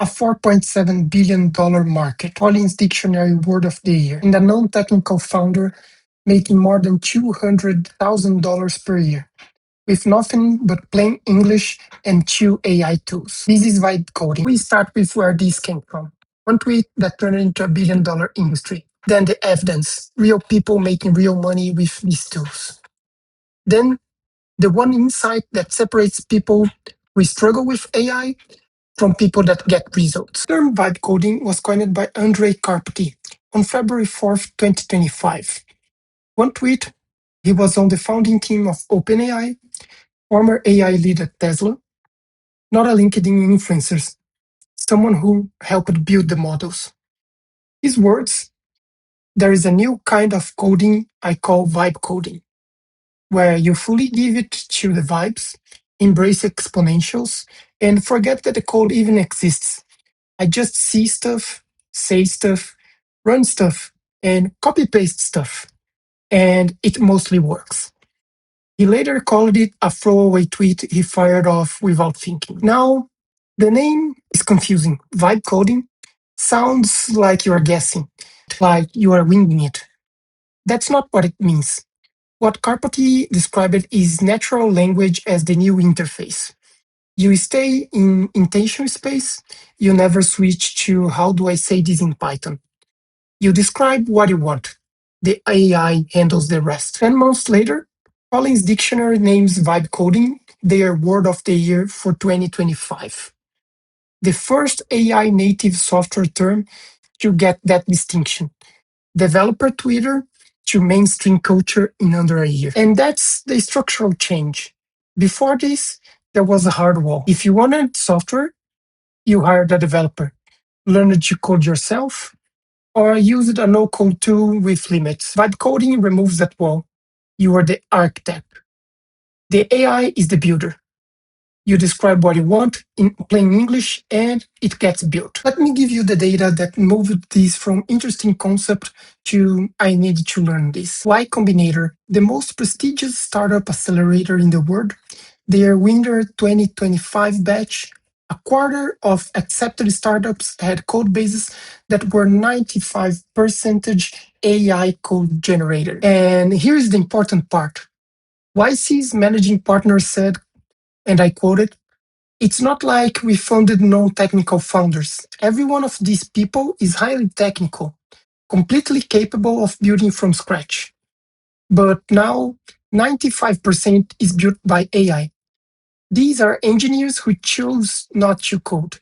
a $4.7 billion market, Collins Dictionary Word of the Year, and a non-technical founder making more than $200,000 per year, with nothing but plain English and 2 AI tools. This is vibe coding. We start with where this came from. One tweet that turned into $1 billion industry. Then the evidence, real people making real money with these tools. Then the one insight that separates people who struggle with AI from people that get results. The term vibe coding was coined by Andrej Karpathy on February 4th, 2025. One tweet, he was on the founding team of OpenAI, former AI lead at Tesla, not a LinkedIn influencer, someone who helped build the models. His words, there is a new kind of coding I call vibe coding, where you fully give it to the vibes, embrace exponentials, and forget that the code even exists. I just see stuff, say stuff, run stuff, and copy paste stuff, and it mostly works. He later called it a throwaway tweet he fired off without thinking. Now, the name is confusing. Vibe coding sounds like you are guessing, like you are winging it. That's not what it means. What Karpathy described is natural language as the new interface. You stay in intention space, you never switch to how do I say this in Python. You describe what you want. The AI handles the rest. 10 months later, Collins Dictionary names vibe coding their word of the year for 2025. The first AI native software term to get that distinction. Developer Twitter to mainstream culture in under a year. And that's the structural change. Before this, there was a hard wall. If you wanted software, you hired a developer, learned to code yourself, or used a no-code tool with limits. Vibe coding removes that wall. You are the architect. The AI is the builder. You describe what you want in plain English and it gets built. Let me give you the data that moved this from interesting concept to I need to learn this. Y Combinator, the most prestigious startup accelerator in the world, their winter 2025 batch, a quarter of accepted startups had code bases that were 95% AI code generated. And here's the important part. YC's managing partner said, and I quoted, it's not like we funded non-technical founders. Every one of these people is highly technical, completely capable of building from scratch. But now 95% is built by AI. These are engineers who chose not to code.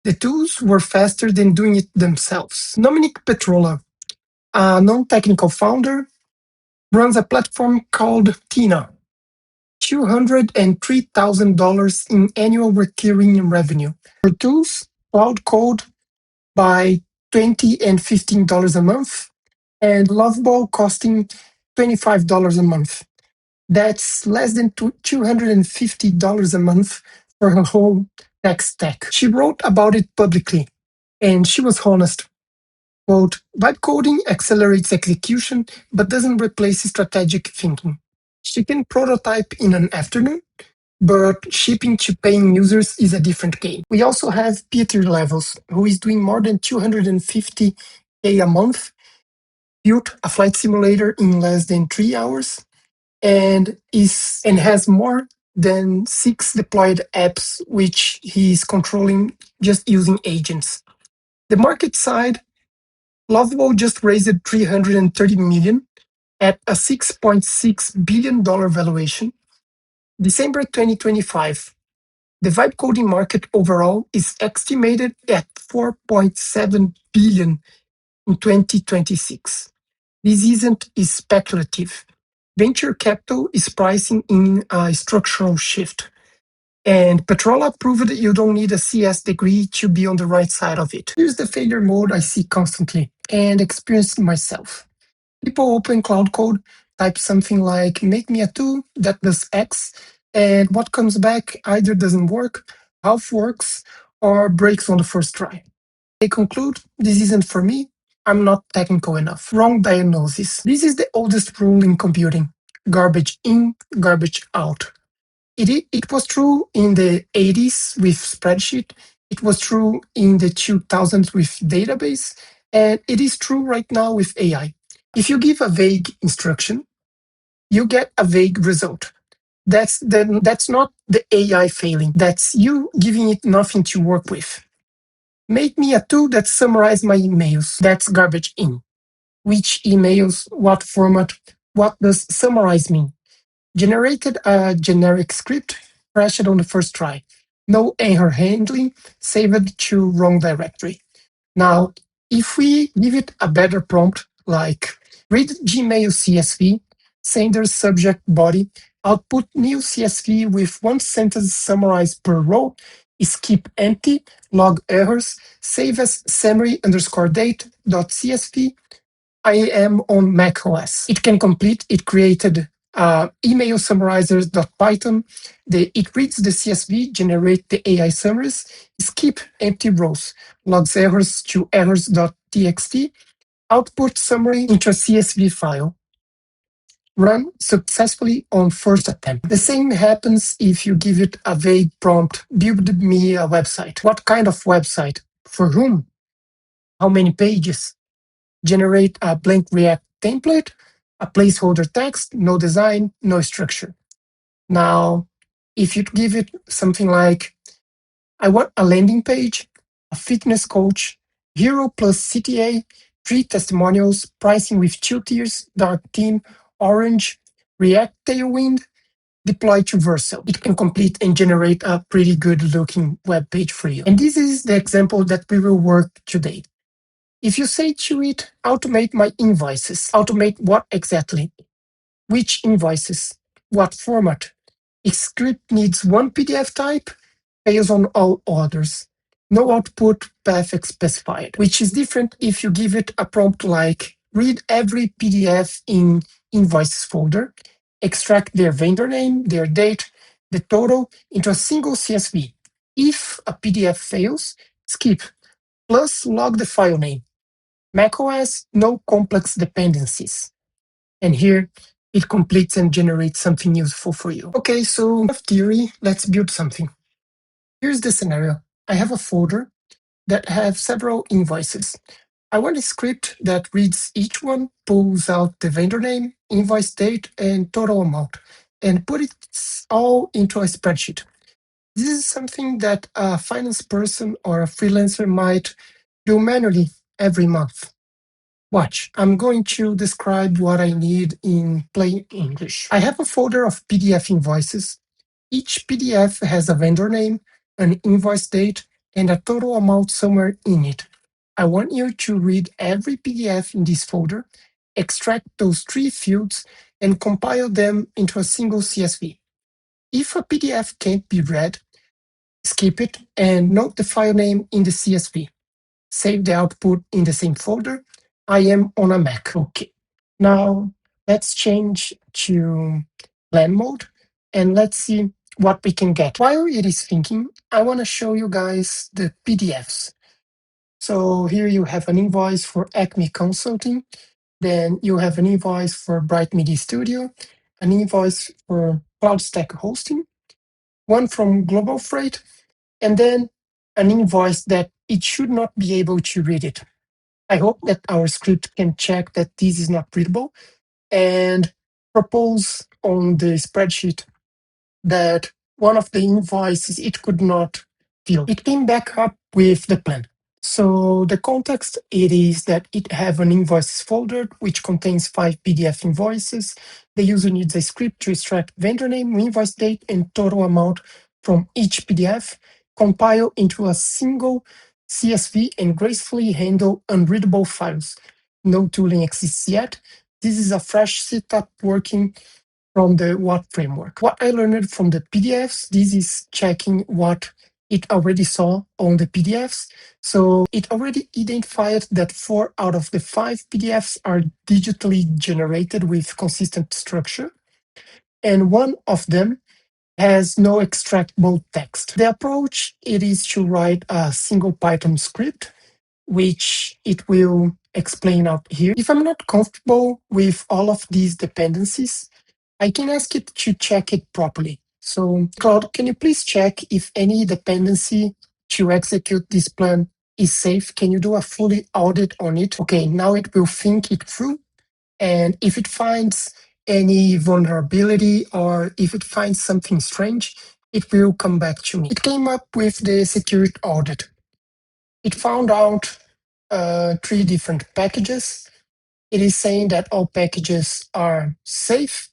The tools were faster than doing it themselves. Dominic Petrola, a non-technical founder, runs a platform called Tina. $203,000 in annual recurring revenue. For tools, Claude Code by $20 and $15 a month, and Lovable costing $25 a month. That's less than $250 a month for her whole tech stack. She wrote about it publicly, and she was honest. Quote, vibe coding accelerates execution, but doesn't replace strategic thinking. She can prototype in an afternoon, but shipping to paying users is a different game. We also have Peter Levels, who is doing more than $250K a month, built a flight simulator in less than 3 hours, and has more than 6 deployed apps, which he is controlling just using agents. The market side, Lovable just raised $330 million at a $6.6 billion valuation. December 2025, the vibe coding market overall is estimated at $4.7 billion in 2026. This isn't speculative. Venture capital is pricing in a structural shift. And Petrola proved that you don't need a CS degree to be on the right side of it. Here's the failure mode I see constantly and experience myself. People open Claude Code, type something like, make me a tool that does X, and what comes back either doesn't work, half works, or breaks on the first try. They conclude, this isn't for me, I'm not technical enough. Wrong diagnosis. This is the oldest rule in computing. Garbage in, garbage out. It was true in the 80s with spreadsheet. It was true in the 2000s with database, and it is true right now with AI. If you give a vague instruction, you get a vague result. That's not the AI failing. That's you giving it nothing to work with. Make me a tool that summarizes my emails. That's garbage in. Which emails, what format, what does summarize mean? Generated a generic script, crashed on the first try. No error handling, saved to wrong directory. Now, if we give it a better prompt like read Gmail CSV, sender subject body, output new CSV with one sentence summarized per row, skip empty, log errors, save as summary underscore date.csv, I am on macOS. It can complete. It created email summarizers.python. It reads the CSV, generate the AI summaries, skip empty rows, logs errors to errors.txt, output summary into a CSV file. Run successfully on first attempt. The same happens if you give it a vague prompt, build me a website. What kind of website? For whom? How many pages? Generate a blank React template, a placeholder text, no design, no structure. Now, if you give it something like, I want a landing page, a fitness coach, hero plus CTA, 3 testimonials, pricing with 2 tiers, dark theme, orange, React Tailwind, deploy to Vercel. It can complete and generate a pretty good looking web page for you. And this is the example that we will work today. If you say to it, automate my invoices, automate what exactly? Which invoices? What format? If script needs one PDF type, fails on all others. No output path specified, which is different if you give it a prompt like read every PDF in invoices folder, extract their vendor name, their date, the total into a single CSV. If a PDF fails, skip, plus log the file name. macOS, no complex dependencies. And here it completes and generates something useful for you. Okay, so enough theory, let's build something. Here's the scenario. I have a folder that has several invoices. I want a script that reads each one, pulls out the vendor name, invoice date, and total amount, and put it all into a spreadsheet. This is something that a finance person or a freelancer might do manually every month. Watch, I'm going to describe what I need in plain English. I have a folder of PDF invoices. Each PDF has a vendor name, an invoice date, and a total amount somewhere in it. I want you to read every PDF in this folder, extract those 3 fields, and compile them into a single CSV. If a PDF can't be read, skip it and note the file name in the CSV. Save the output in the same folder. I am on a Mac. Okay. Now let's change to plan mode and let's see what we can get. While it is thinking, I want to show you guys the PDFs. So here you have an invoice for Acme Consulting. Then you have an invoice for Bright Media Studio, an invoice for Cloud Stack Hosting, one from Global Freight, and then an invoice that it should not be able to read it. I hope that our script can check that this is not readable and propose on the spreadsheet that one of the invoices it could not fill. It came back up with the plan. So the context it is that it have an invoices folder which contains 5 PDF invoices. The user needs a script to extract vendor name, invoice date, and total amount from each PDF, compile into a single CSV, and gracefully handle unreadable files. No tooling exists yet. This is a fresh setup working from the WAT framework. What I learned from the PDFs, this is checking what it already saw on the PDFs. So it already identified that 4 out of the 5 PDFs are digitally generated with consistent structure. And one of them has no extractable text. The approach it is to write a single Python script, which it will explain out here. If I'm not comfortable with all of these dependencies, I can ask it to check it properly. So, Claude, can you please check if any dependency to execute this plan is safe? Can you do a fully audit on it? Okay, now it will think it through. And if it finds any vulnerability or if it finds something strange, it will come back to me. It came up with the security audit. It found out 3 different packages. It is saying that all packages are safe.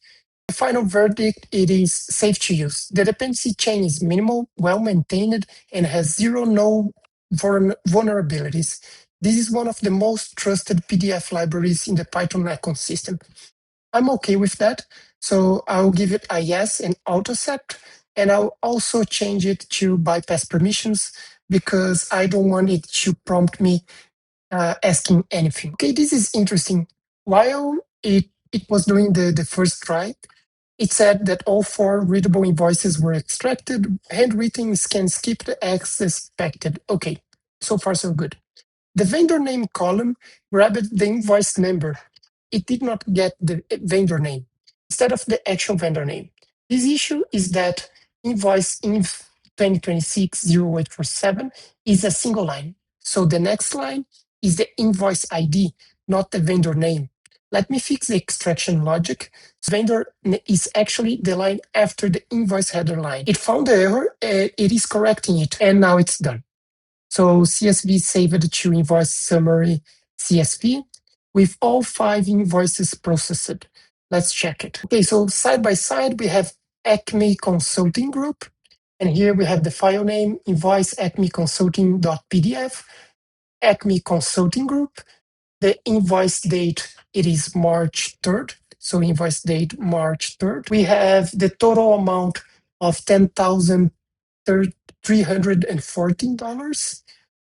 The final verdict, it is safe to use. The dependency chain is minimal, well maintained, and has zero no vulnerabilities. This is one of the most trusted PDF libraries in the Python ecosystem. I'm okay with that. So I'll give it a yes and auto accept. And I'll also change it to bypass permissions because I don't want it to prompt me asking anything. Okay, this is interesting. While it was doing the first try, it said that all 4 readable invoices were extracted, handwritten, scan skipped, X expected. Okay, so far so good. The vendor name column grabbed the invoice number. It did not get the vendor name instead of the actual vendor name. This issue is that invoice inv 2026-0847 is a single line. So the next line is the invoice ID, not the vendor name. Let me fix the extraction logic. Vendor is actually the line after the invoice header line. It found the error, it is correcting it, and now it's done. So CSV saved to invoice summary CSV with all 5 invoices processed. Let's check it. Okay, so side by side, we have Acme Consulting Group. And here we have the file name invoice acmeconsulting.pdf, Acme Consulting Group. The invoice date, it is March 3rd. So invoice date March 3rd. We have the total amount of $10,314.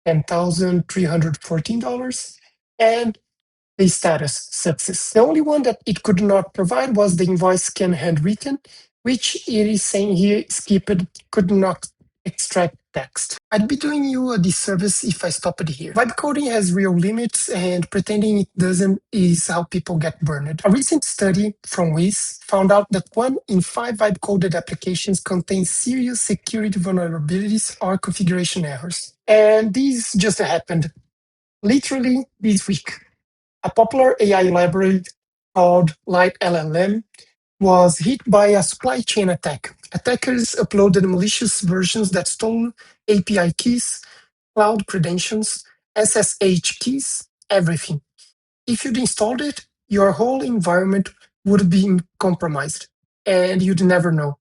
$10,314, and the status success. The only one that it could not provide was the invoice scan handwritten, which it is saying here skipped, could not extract text. I'd be doing you a disservice if I stop it here. Vibe coding has real limits, and pretending it doesn't is how people get burned. A recent study from Wiz found out that 1 in 5 vibe coded applications contain serious security vulnerabilities or configuration errors. And this just happened literally this week. A popular AI library called Light LLM was hit by a supply chain attack. Attackers uploaded malicious versions that stole API keys, cloud credentials, SSH keys, everything. If you'd installed it, your whole environment would be compromised, and you'd never know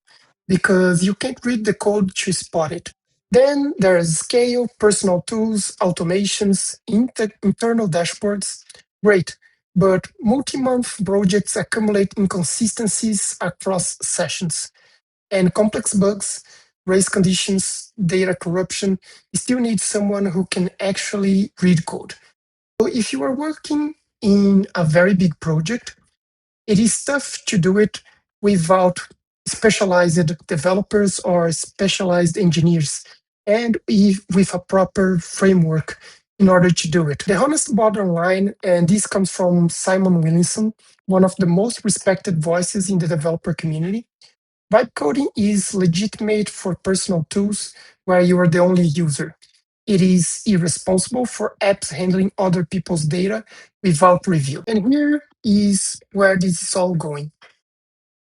because you can't read the code to spot it. Then there's scale, personal tools, automations, internal dashboards. Great, but multi-month projects accumulate inconsistencies across sessions, and complex bugs, race conditions, data corruption. You still need someone who can actually read code. So if you are working in a very big project, it is tough to do it without specialized developers or specialized engineers and with a proper framework in order to do it. The honest bottom line, and this comes from Simon Williamson, one of the most respected voices in the developer community, vibe coding is legitimate for personal tools where you are the only user. It is irresponsible for apps handling other people's data without review. And here is where this is all going.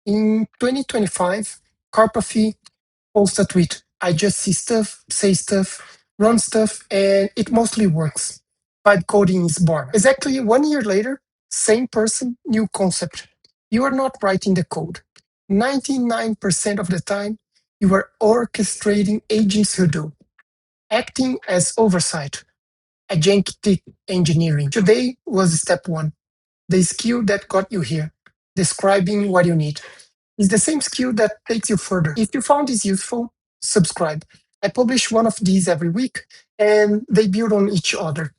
In 2025, Karpathy posted a tweet. I just see stuff, say stuff, run stuff, and it mostly works. Vibe coding is born. Exactly 1 year later, same person, new concept. You are not writing the code. 99% of the time, you are orchestrating agents who do, acting as oversight, agentic engineering. Today was step 1, the skill that got you here, describing what you need. It's the same skill that takes you further. If you found this useful, subscribe. I publish one of these every week, and they build on each other.